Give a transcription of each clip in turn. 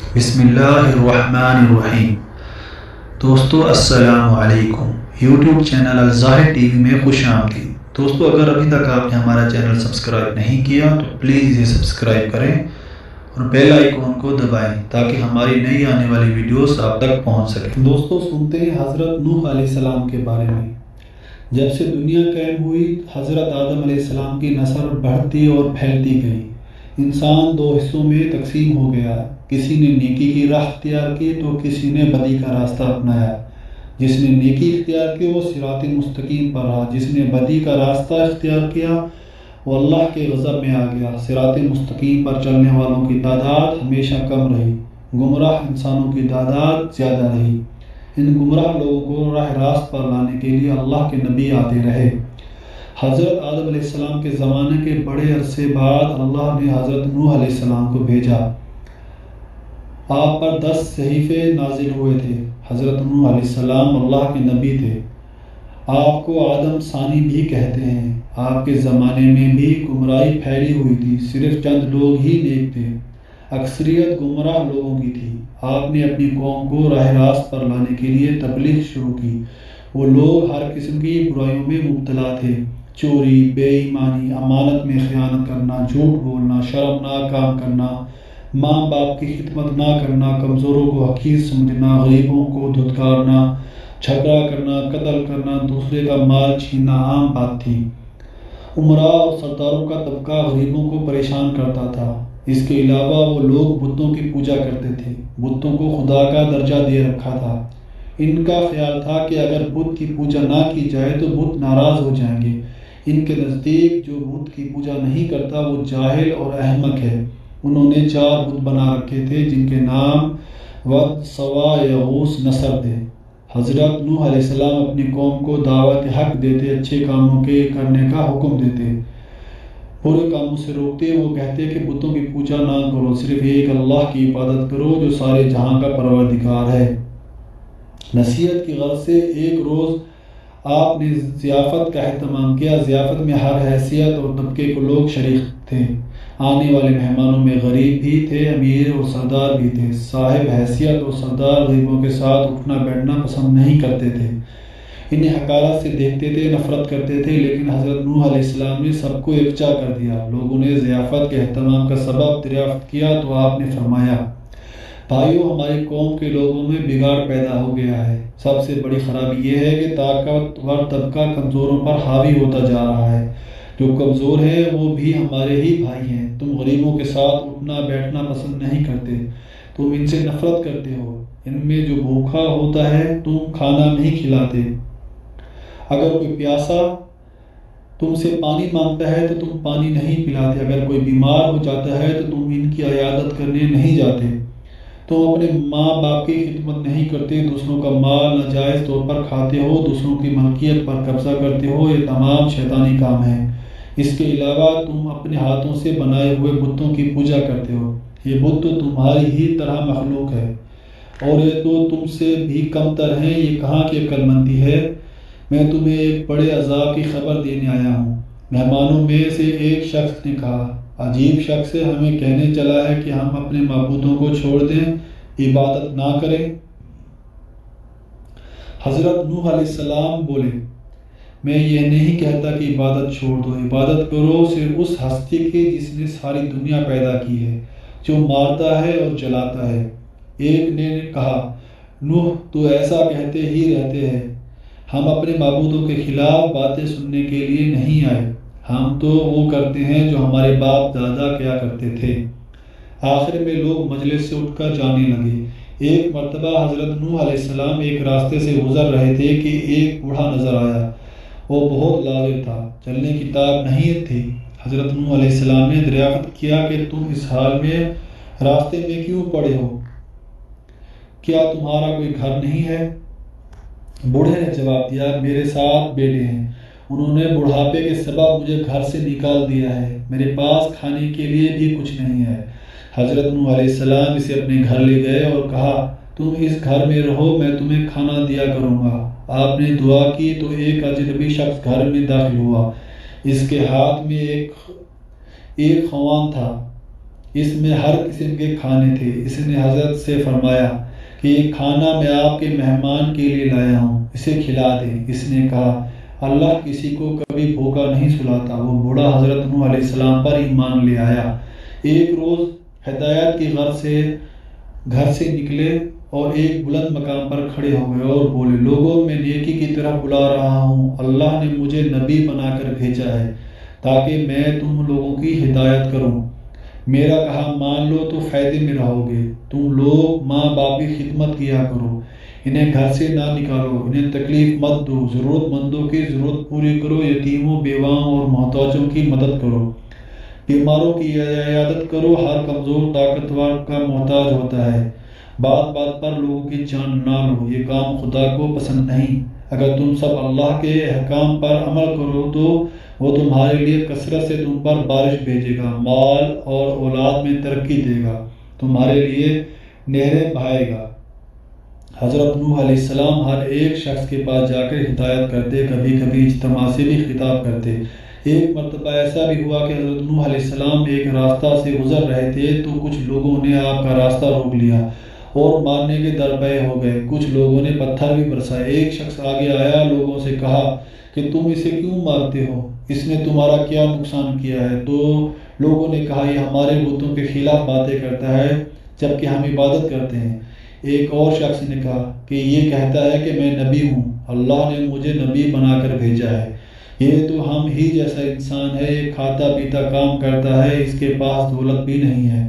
بسم اللہ الرحمن الرحیم۔ دوستو السلام علیکم۔ یوٹیوب چینل الظاہر ٹی وی میں خوش آمدید۔ دوستو اگر ابھی تک آپ نے ہمارا چینل سبسکرائب نہیں کیا تو پلیز اسے سبسکرائب کریں اور بیل آئیکن کو دبائیں تاکہ ہماری نئی آنے والی ویڈیوز آپ تک پہنچ سکیں۔ دوستو سنتے ہیں حضرت نوح علیہ السلام کے بارے میں۔ جب سے دنیا قائم ہوئی حضرت آدم علیہ السلام کی نسل بڑھتی اور پھیلتی گئی۔ انسان دو حصوں میں تقسیم ہو گیا، کسی نے نیکی کی راہ اختیار کی تو کسی نے بدی کا راستہ اپنایا۔ جس نے نیکی اختیار کی وہ صراط مستقیم پر رہا، جس نے بدی کا راستہ اختیار کیا وہ اللہ کے غضب میں آ گیا۔ صراط مستقیم پر چلنے والوں کی تعداد ہمیشہ کم رہی، گمراہ انسانوں کی تعداد زیادہ رہی۔ ان گمراہ لوگوں کو راہ راست پر لانے کے لیے اللہ کے نبی آتے رہے۔ حضرت آدم علیہ السلام کے زمانے کے بڑے عرصے بعد اللہ نے حضرت نوح علیہ السلام کو بھیجا۔ آپ پر 10 صحیفے نازل ہوئے تھے۔ حضرت نوح علیہ السلام اللہ کے نبی تھے۔ آپ کو آدم ثانی بھی کہتے ہیں۔ آپ کے زمانے میں بھی گمراہی پھیلی ہوئی تھی، صرف چند لوگ ہی نیک تھے، اکثریت گمراہ لوگوں کی تھی۔ آپ نے اپنی قوم کو راہ راست پر لانے کے لیے تبلیغ شروع کی۔ وہ لوگ ہر قسم کی برائیوں میں مبتلا تھے، چوری، بے ایمانی، امانت میں خیانت کرنا، جھوٹ بولنا، شرمناک کام کرنا، ماں باپ کی خدمت نہ کرنا، کمزوروں کو حقیر سمجھنا، غریبوں کو دھتکارنا، جھگڑا کرنا، قتل کرنا، دوسرے کا مال چھیننا عام بات تھی۔ امراء اور سرداروں کا طبقہ غریبوں کو پریشان کرتا تھا۔ اس کے علاوہ وہ لوگ بتوں کی پوجا کرتے تھے، بتوں کو خدا کا درجہ دے رکھا تھا۔ ان کا خیال تھا کہ اگر بت کی پوجا نہ کی جائے تو بت ناراض ہو جائیں گے۔ ان کے نزدیک جو بت کی پوجا نہیں کرتا وہ جاہل اور احمق ہے۔ انہوں نے 4 بت بنا رکھے تھے جن کے نام ود، سوا، یغوث، نصر تھے۔ حضرت نوح علیہ السلام اپنی قوم کو دعوت حق دیتے، اچھے کاموں کے کرنے کا حکم دیتے، برے کاموں سے روکتے۔ وہ کہتے کہ بتوں کی پوجا نہ کرو، صرف ایک اللہ کی عبادت کرو جو سارے جہاں کا پروردگار ہے۔ نصیحت کی غرض سے ایک روز آپ نے ضیافت کا اہتمام کیا۔ ضیافت میں ہر حیثیت اور طبقے کے لوگ شریک تھے۔ آنے والے مہمانوں میں غریب بھی تھے، امیر اور سردار بھی تھے۔ صاحب حیثیت اور سردار غریبوں کے ساتھ اٹھنا بیٹھنا پسند نہیں کرتے تھے، انہیں حقارت سے دیکھتے تھے، نفرت کرتے تھے۔ لیکن حضرت نوح علیہ السلام نے سب کو یکجا کر دیا۔ لوگوں نے ضیافت کے اہتمام کا سبب دریافت کیا تو آپ نے فرمایا، بھائیو، ہماری قوم کے لوگوں میں بگاڑ پیدا ہو گیا ہے۔ سب سے بڑی خرابی یہ ہے کہ طاقتور طبقہ کمزوروں پر حاوی ہوتا جا رہا ہے۔ جو کمزور ہیں وہ بھی ہمارے ہی بھائی ہیں۔ تم غریبوں کے ساتھ اٹھنا بیٹھنا پسند نہیں کرتے، تم ان سے نفرت کرتے ہو۔ ان میں جو بھوکا ہوتا ہے تم کھانا نہیں کھلاتے، اگر کوئی پیاسا تم سے پانی مانگتا ہے تو تم پانی نہیں پلاتے، اگر کوئی بیمار ہو جاتا ہے تو تم ان کی عیادت کرنے نہیں جاتے، تم اپنے ماں باپ کی خدمت نہیں کرتے، دوسروں کا مال ناجائز طور پر کھاتے ہو، دوسروں کی ملکیت پر قبضہ کرتے ہو۔ یہ تمام شیطانی کام ہیں۔ اس کے علاوہ تم اپنے ہاتھوں سے بنائے ہوئے بتوں کی پوجا کرتے ہو۔ یہ بت تو تمہاری ہی طرح مخلوق ہے اور یہ تو تم سے بھی کم تر ہیں۔ یہ کہاں کی عقل مندی ہے؟ میں تمہیں ایک بڑے عذاب کی خبر دینے آیا ہوں۔ مہمانوں میں سے ایک شخص نے کہا، عجیب شخص ہے، ہمیں کہنے چلا ہے کہ ہم اپنے معبودوں کو چھوڑ دیں، عبادت نہ کریں۔ حضرت نوح علیہ السلام بولے، میں یہ نہیں کہتا کہ عبادت چھوڑ دو، عبادت کرو صرف اس ہستی کی جس نے ساری دنیا پیدا کی ہے، جو مارتا ہے اور جلاتا ہے۔ ایک نے کہا، نوح، تو ایسا کہتے ہی رہتے ہیں، ہم اپنے معبودوں کے خلاف باتیں سننے کے لیے نہیں آئے، ہم تو وہ کرتے ہیں جو ہمارے باپ دادا کیا کرتے تھے۔ آخر میں لوگ مجلس سے اٹھ کر جانے لگے۔ ایک مرتبہ حضرت نوح علیہ السلام ایک راستے سے گزر رہے تھے کہ ایک بوڑھا نظر آیا۔ وہ بہت لاغر تھا، چلنے کی طاقت نہیں تھی۔ حضرت نوح علیہ السلام نے دریافت کیا کہ تم اس حال میں راستے میں کیوں پڑے ہو؟ کیا تمہارا کوئی گھر نہیں ہے؟ بوڑھے نے جواب دیا، میرے 7 بیٹے ہیں، انہوں نے بڑھاپے کے سبب مجھے گھر سے نکال دیا ہے، میرے پاس کھانے کے لیے بھی کچھ نہیں ہے۔ حضرت نوح علیہ السلام اسے اپنے گھر لے گئے اور کہا، تم اس گھر میں رہو، میں تمہیں کھانا دیا کروں گا۔ آپ نے دعا کی تو ایک اجنبی شخص گھر میں داخل ہوا۔ اس کے ہاتھ میں ایک خوان تھا۔ اس میں ہر قسم کے کھانے تھے۔ اس نے حضرت سے فرمایا کہ یہ کھانا میں آپ کے مہمان کے لیے لایا ہوں، اسے کھلا دیں۔ اس نے کہا اللہ کسی کو کبھی بھوکا نہیں سلاتا۔ وہ بوڑھا حضرت نوح علیہ السلام پر ایمان لے آیا۔ ایک روز ہدایت کی غرض سے گھر سے نکلے اور ایک بلند مقام پر کھڑے ہو گئے اور بولے لوگوں میں نیکی کی طرف بلا رہا ہوں، اللہ نے مجھے نبی بنا کر بھیجا ہے تاکہ میں تم لوگوں کی ہدایت کروں۔ میرا کہا مان لو تو فائدے میں رہو گے۔ تم لوگ ماں باپ کی خدمت کیا کرو، انہیں گھر سے نہ نکالو، انہیں تکلیف مت دو، ضرورت مندوں کی ضرورت پوری کرو، یتیموں بیواؤں اور محتاجوں کی مدد کرو، بیماروں کی عیادت کرو، ہر کمزور طاقتور کا محتاج ہوتا ہے، بات بات پر لوگوں کی جان نہ لو، یہ کام خدا کو پسند نہیں۔ اگر تم سب اللہ کے احکام پر عمل کرو تو وہ تمہارے لیے کثرت سے تم پر بارش بھیجے گا، مال اور اولاد میں ترقی دے گا، تمہارے لیے نہریں بہائے گا۔ حضرت نوح علیہ السلام ہر ایک شخص کے پاس جا کر ہدایت کرتے، کبھی کبھی اجتماع سے بھی خطاب کرتے۔ ایک مرتبہ ایسا بھی ہوا کہ حضرت نوح علیہ السلام ایک راستہ سے گزر رہے تھے تو کچھ لوگوں نے آپ کا راستہ روک لیا اور مارنے کے درپے ہو گئے۔ کچھ لوگوں نے پتھر بھی برسائے۔ ایک شخص آگے آیا، لوگوں سے کہا کہ تم اسے کیوں مارتے ہو؟ اس نے تمہارا کیا نقصان کیا ہے؟ تو لوگوں نے کہا یہ ہمارے بتوں کے خلاف باتیں کرتا ہے جبکہ ہم عبادت کرتے ہیں۔ ایک اور شخص نے کہا کہ یہ کہتا ہے کہ میں نبی ہوں، اللہ نے مجھے نبی بنا کر بھیجا ہے۔ یہ تو ہم ہی جیسا انسان ہے، یہ کھاتا پیتا کام کرتا ہے، اس کے پاس دولت بھی نہیں ہے۔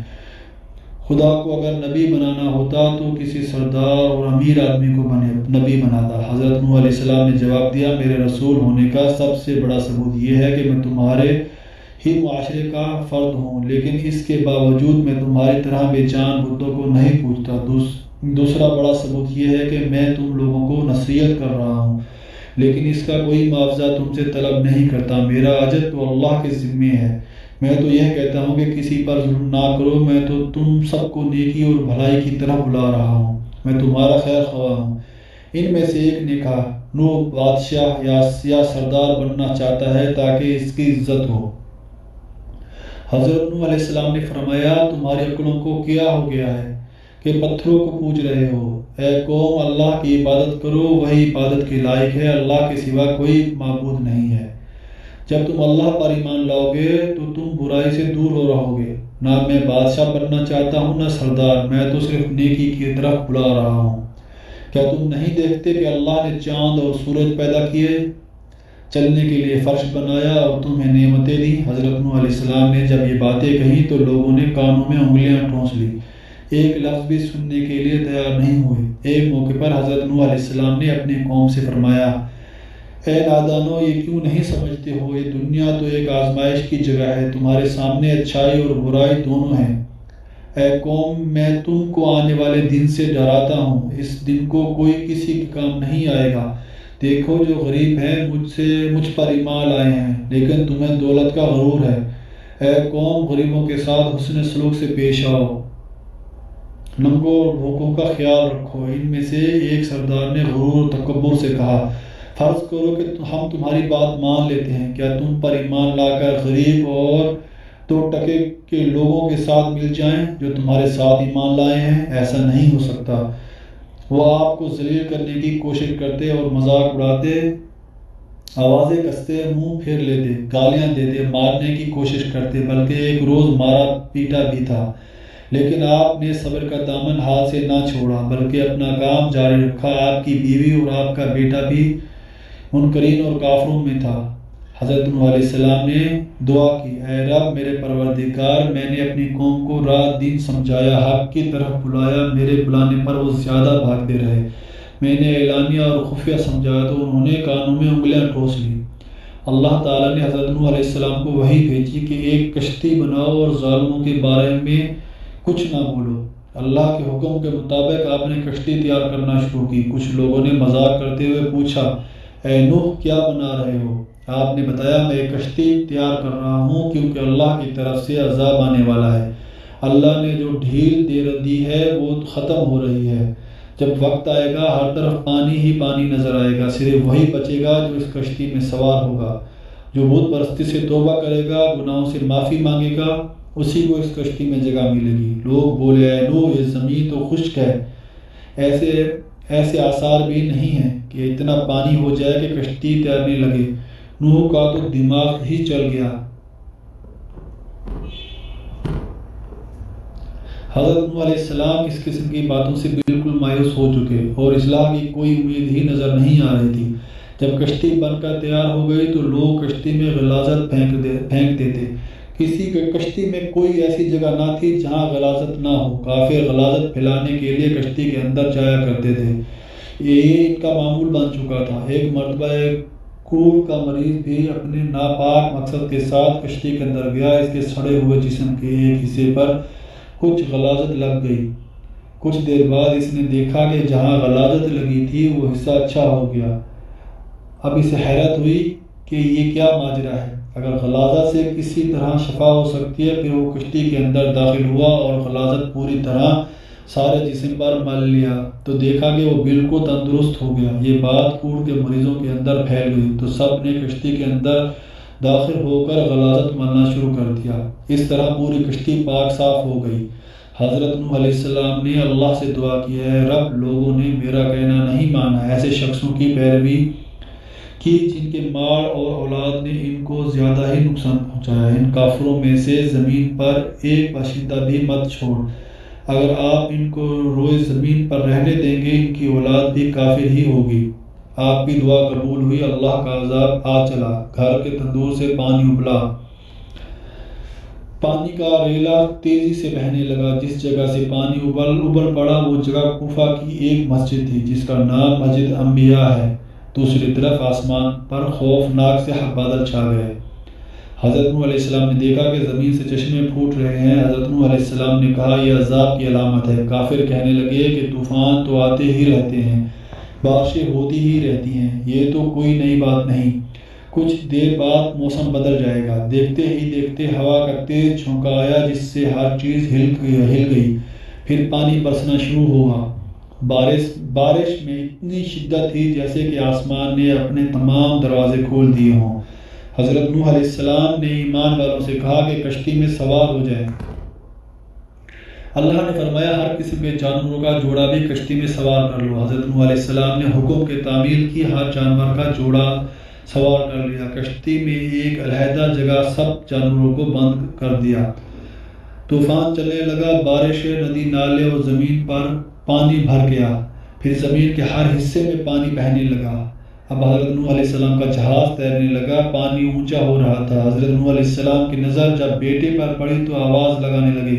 خدا کو اگر نبی بنانا ہوتا تو کسی سردار اور امیر آدمی کو نبی بناتا۔ حضرت نوح علیہ السلام نے جواب دیا میرے رسول ہونے کا سب سے بڑا ثبوت یہ ہے کہ میں تمہارے ہی معاشرے کا فرد ہوں، لیکن اس کے باوجود میں تمہاری طرح بے جان بتوں کو نہیں پوجتا۔ دوسرا بڑا ثبوت یہ ہے کہ میں تم لوگوں کو نصیحت کر رہا ہوں، لیکن اس کا کوئی معاوضہ تم سے طلب نہیں کرتا۔ میرا اجر تو اللہ کے ذمے ہے۔ میں تو یہ کہتا ہوں کہ کسی پر ظلم نہ کرو، میں تو تم سب کو نیکی اور بھلائی کی طرف بلا رہا ہوں، میں تمہارا خیر خواہ ہوں۔ ان میں سے ایک نے کہا نوح بادشاہ یا سردار بننا چاہتا ہے تاکہ اس کی عزت ہو۔ حضرت نوح علیہ السلام نے فرمایا تمہاری عقلوں کو کیا ہو گیا ہے کہ پتھروں کو پوج رہے ہو؟ اے قوم اللہ کی عبادت کرو، وہی عبادت کے لائق ہے، اللہ کے سوا کوئی معبود نہیں ہے۔ جب تم اللہ پر ایمان لاؤ گے تو تم برائی سے دور ہو رہو گے۔ نہ میں بادشاہ بننا چاہتا ہوں نہ سردار، میں تو صرف نیکی کی طرف بلا رہا ہوں۔ کیا تم نہیں دیکھتے کہ اللہ نے چاند اور سورج پیدا کیے، چلنے کے لیے فرش بنایا اور تمہیں نعمتیں دی؟ حضرت نوح علیہ السلام نے جب یہ باتیں کہیں تو لوگوں نے کانوں میں انگلیاں ٹھونس لی، ایک لفظ بھی سننے کے لیے تیار نہیں ہوئے۔ ایک موقع پر حضرت نوح علیہ السلام نے اپنی قوم سے فرمایا اے نادانو، یہ کیوں نہیں سمجھتے ہو یہ دنیا تو ایک آزمائش کی جگہ ہے، تمہارے سامنے اچھائی اور برائی دونوں ہیں۔ اے قوم، میں تم کو آنے والے دن سے ڈراتا ہوں، اس دن کو کوئی کسی کے کام نہیں آئے گا۔ دیکھو جو غریب ہیں مجھ پر ایمان لائے ہیں، لیکن تمہیں دولت کا غرور ہے۔ اے قوم، غریبوں کے ساتھ حسن سلوک سے پیش آؤ، ننگوں اور بھوکوں کا خیال رکھو۔ ان میں سے ایک سردار نے غرور و تکبر سے کہا فرض کرو کہ ہم تمہاری بات مان لیتے ہیں، کیا تم پر ایمان لا کر غریب اور 2 ٹکے کے لوگوں کے ساتھ مل جائیں جو تمہارے ساتھ ایمان لائے ہیں؟ ایسا نہیں ہو سکتا۔ وہ آپ کو ذلیل کرنے کی کوشش کرتے اور مذاق اڑاتے، آوازیں کستے، منہ پھیر لیتے، گالیاں دیتے، مارنے کی کوشش کرتے، بلکہ ایک روز مارا پیٹا بھی تھا، لیکن آپ نے صبر کا دامن ہاتھ سے نہ چھوڑا بلکہ اپنا کام جاری رکھا۔ آپ کی بیوی اور آپ کا بیٹا بھی منکرین اور کافروں میں تھا۔ حضرت نوح علیہ السلام نے دعا کی اے رب میرے پروردگار، میں نے اپنی قوم کو رات دن سمجھایا، حق کی طرف بلایا، میرے بلانے پر وہ زیادہ بھاگتے رہے۔ میں نے اعلانیہ اور خفیہ سمجھایا تو انہوں نے کانوں میں انگلیاں ٹھونس لی۔ اللہ تعالیٰ نے حضرت نوح علیہ السلام کو وحی بھیجی کہ ایک کشتی بناؤ اور ظالموں کے بارے میں کچھ نہ بولو۔ اللہ کے حکم کے مطابق آپ نے کشتی تیار کرنا شروع کی۔ کچھ لوگوں نے مذاق کرتے ہوئے پوچھا اے نوح کیا بنا رہے ہو؟ آپ نے بتایا میں کشتی تیار کر رہا ہوں کیونکہ اللہ کی طرف سے عذاب آنے والا ہے۔ اللہ نے جو ڈھیل دے دی ہے وہ ختم ہو رہی ہے۔ جب وقت آئے گا ہر طرف پانی ہی پانی نظر آئے گا، صرف وہی بچے گا جو اس کشتی میں سوار ہوگا۔ جو بت پرستی سے توبہ کرے گا، گناہوں سے معافی مانگے گا اسی کو اس کشتی میں جگہ ملے گی۔ لوگ بولے اے نوح یہ زمین تو خشک ہے، ایسے آثار بھی نہیں ہیں کہ اتنا پانی ہو جائے کہ کشتی تیرنے لگے۔ نوح کا تو دماغ ہی چل گیا۔ حضرت نوح علیہ السلام اس قسم کی باتوں سے بالکل مایوس ہو چکے اور اصلاح کی کوئی امید ہی نظر نہیں آ رہی تھی۔ جب کشتی بن کر تیار ہو گئی تو لوگ کشتی میں غلاظت پھینک دیتے۔ کسی کشتی میں کوئی ایسی جگہ نہ تھی جہاں غلاظت نہ ہو۔ کافر غلاظت پھیلانے کے لیے کشتی کے اندر جایا کرتے تھے، یہ ان کا معمول بن چکا تھا۔ ایک مرتبہ ایک کوڑ کا مریض بھی اپنے ناپاک مقصد کے ساتھ کشتی کے اندر گیا۔ اس کے سڑے ہوئے جسم کے ایک حصے پر کچھ غلاظت لگ گئی۔ کچھ دیر بعد اس نے دیکھا کہ جہاں غلاظت لگی تھی وہ حصہ اچھا ہو گیا۔ اب اسے حیرت ہوئی کہ یہ کیا ماجرا ہے۔ اگر غلاظت سے کسی طرح شفا ہو سکتی ہے، پھر وہ کشتی کے اندر داخل ہوا اور غلاظت پوری طرح سارے جسم پر مل لیا تو دیکھا کہ وہ بالکل تندرست ہو گیا۔ یہ بات کوڑ کے مریضوں کے اندر پھیل گئی تو سب نے کشتی کے اندر داخل ہو کر غلاظت ملنا شروع کر دیا۔ اس طرح پوری کشتی پاک صاف ہو گئی۔ حضرت نوح علیہ السلام نے اللہ سے دعا کی، اے رب، لوگوں نے میرا کہنا نہیں مانا، ایسے شخصوں کی پیروی کی جن کے مال اور اولاد نے ان کو زیادہ ہی نقصان پہنچایا۔ ان کافروں میں سے زمین پر ایک باشندہ بھی مت چھوڑ۔ اگر آپ ان کو روئے زمین پر رہنے دیں گے ان کی اولاد بھی کافر ہی ہوگی۔ آپ کی دعا قبول ہوئی، اللہ کا عذاب آ چلا، گھر کے تندور سے پانی ابلا، پانی کا ریلا تیزی سے بہنے لگا۔ جس جگہ سے پانی ابل پڑا وہ جگہ کوفہ کی ایک مسجد تھی جس کا نام مسجد انبیاء ہے۔ دوسری طرف آسمان پر خوفناک سے بادل چھا گئے۔ حضرت نوح علیہ السلام نے دیکھا کہ زمین سے چشمے پھوٹ رہے ہیں۔ حضرت نوح علیہ السلام نے کہا یہ عذاب کی علامت ہے۔ کافر کہنے لگے کہ طوفان تو آتے ہی رہتے ہیں، بارشیں ہوتی ہی رہتی ہیں، یہ تو کوئی نئی بات نہیں، کچھ دیر بعد موسم بدل جائے گا۔ دیکھتے ہی دیکھتے ہوا کا تیز جھونکا آیا جس سے ہر چیز ہل گئی، پھر پانی برسنا شروع ہوا۔ بارش میں اتنی شدت تھی جیسے کہ آسمان نے اپنے تمام دروازے کھول دیے ہوں۔ حضرت نوح علیہ السلام نے ایمان والوں سے کہا کہ کشتی میں سوار ہو جائیں۔ اللہ نے فرمایا ہر قسم کے جانوروں کا جوڑا بھی کشتی میں سوار کر لو۔ حضرت نوح علیہ السلام نے حکم کے تعمیل کی، ہر جانور کا جوڑا سوار کر لیا۔ کشتی میں ایک علیحدہ جگہ سب جانوروں کو بند کر دیا۔ طوفان چلنے لگا، بارشیں، ندی نالے اور زمین پر پانی بھر گیا، پھر زمین کے ہر حصے میں پانی بہنے لگا۔ اب حضرت نوح علیہ السلام کا جہاز تیرنے لگا، پانی اونچا ہو رہا تھا۔ حضرت نوح علیہ السلام کی نظر جب بیٹے پر پڑی تو آواز لگانے لگے،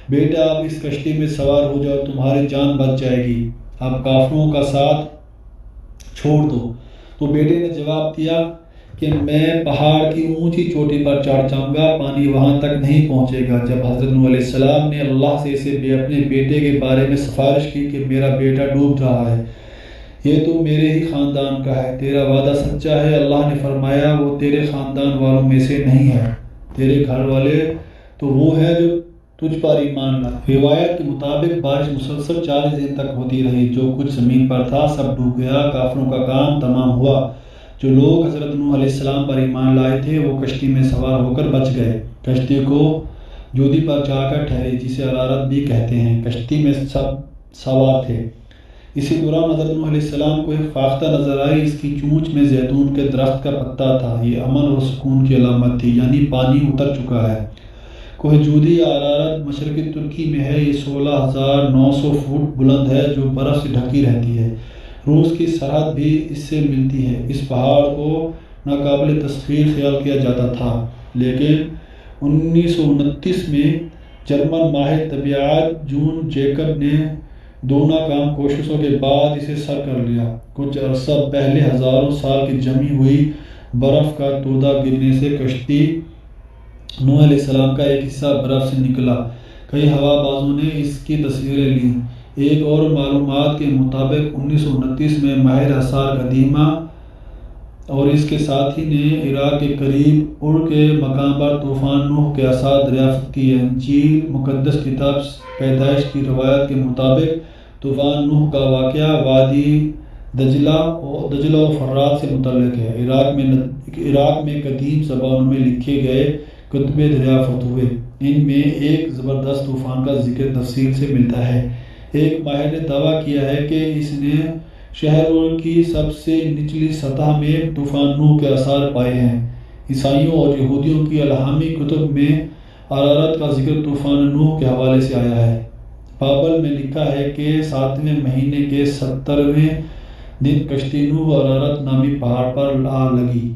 بیٹا اب اس کشتی میں سوار ہو جاؤ، تمہاری جان بچ جائے گی، اب کافروں کا ساتھ چھوڑ دو۔ تو بیٹے نے جواب دیا کہ میں پہاڑ کی اونچی چوٹی پر چڑھ جاؤں گا، پانی وہاں تک نہیں پہنچے گا۔ جب حضرت نوح علیہ السلام نے اللہ سے اپنے بیٹے کے بارے میں سفارش کی کہ میرا بیٹا ڈوب رہا ہے، یہ تو میرے ہی خاندان کا ہے، تیرا وعدہ سچا ہے۔ اللہ نے فرمایا وہ تیرے خاندان والوں میں سے نہیں ہے، تیرے گھر والے تو وہ ہے جو تجھ پر ایمان لائے۔ روایت کے مطابق بارش مسلسل 40 دن تک ہوتی رہی، جو کچھ زمین پر تھا سب ڈوب گیا، کافروں کا کام تمام ہوا۔ جو لوگ حضرت نوح علیہ السلام پر ایمان لائے تھے وہ کشتی میں سوار ہو کر بچ گئے۔ کشتی کو جودی پر جا کر ٹھہری جسے عرارات بھی کہتے ہیں، کشتی میں سب سوار تھے۔ اسی دوران حضرت نوح علیہ السلام کو ایک فاختہ نظر آئی، اس کی چونچ میں زیتون کے درخت کا پتا تھا، یہ امن اور سکون کی علامت تھی، یعنی پانی اتر چکا ہے۔ کوہ جودی یا عرارات مشرقی ترکی میں ہے، یہ 16,900 فٹ بلند ہے جو برف سے ڈھکی رہتی ہے۔ روس کی سرحد بھی اس سے ملتی ہے۔ اس پہاڑ کو ناقابل تسخیر خیال کیا جاتا تھا، لیکن 1929 میں جرمن ماہر طبیعیات جون جیکب نے دو ناکام کوششوں کے بعد اسے سر کر لیا۔ کچھ عرصہ پہلے ہزاروں سال کی جمی ہوئی برف کا تودہ گرنے سے کشتی نوح علیہ السلام کا ایک حصہ برف سے نکلا۔ کئی ہوا بازوں نے اس کی تصویریں لیں۔ ایک اور معلومات کے مطابق 1929 میں ماہر آثار قدیمہ اور اس کے ساتھی نے عراق کے قریب اڑ کے مقام پر طوفان نوح کے آثار دریافت کیے۔ انجیل مقدس کتاب پیدائش کی روایت کے مطابق طوفان نوح کا واقعہ وادی دجلہ و فرات سے متعلق ہے۔ عراق میں قدیم زبانوں میں لکھے گئے کتبے دریافت ہوئے۔ ان میں ایک زبردست طوفان کا ذکر تفصیل سے ملتا ہے۔ ایک ماہر نے دعویٰ کیا ہے کہ اس نے شہر کی سب سے نچلی سطح میں طوفان نوح کے آثار پائے ہیں۔ عیسائیوں اور یہودیوں کی الہامی کتب میں ارارات کا ذکر طوفان نوح کے حوالے سے آیا ہے۔ بائبل میں لکھا ہے کہ 7ویں مہینے کے 70ویں دن کشتی نوح ارارات نامی پہاڑ پر آ لگی۔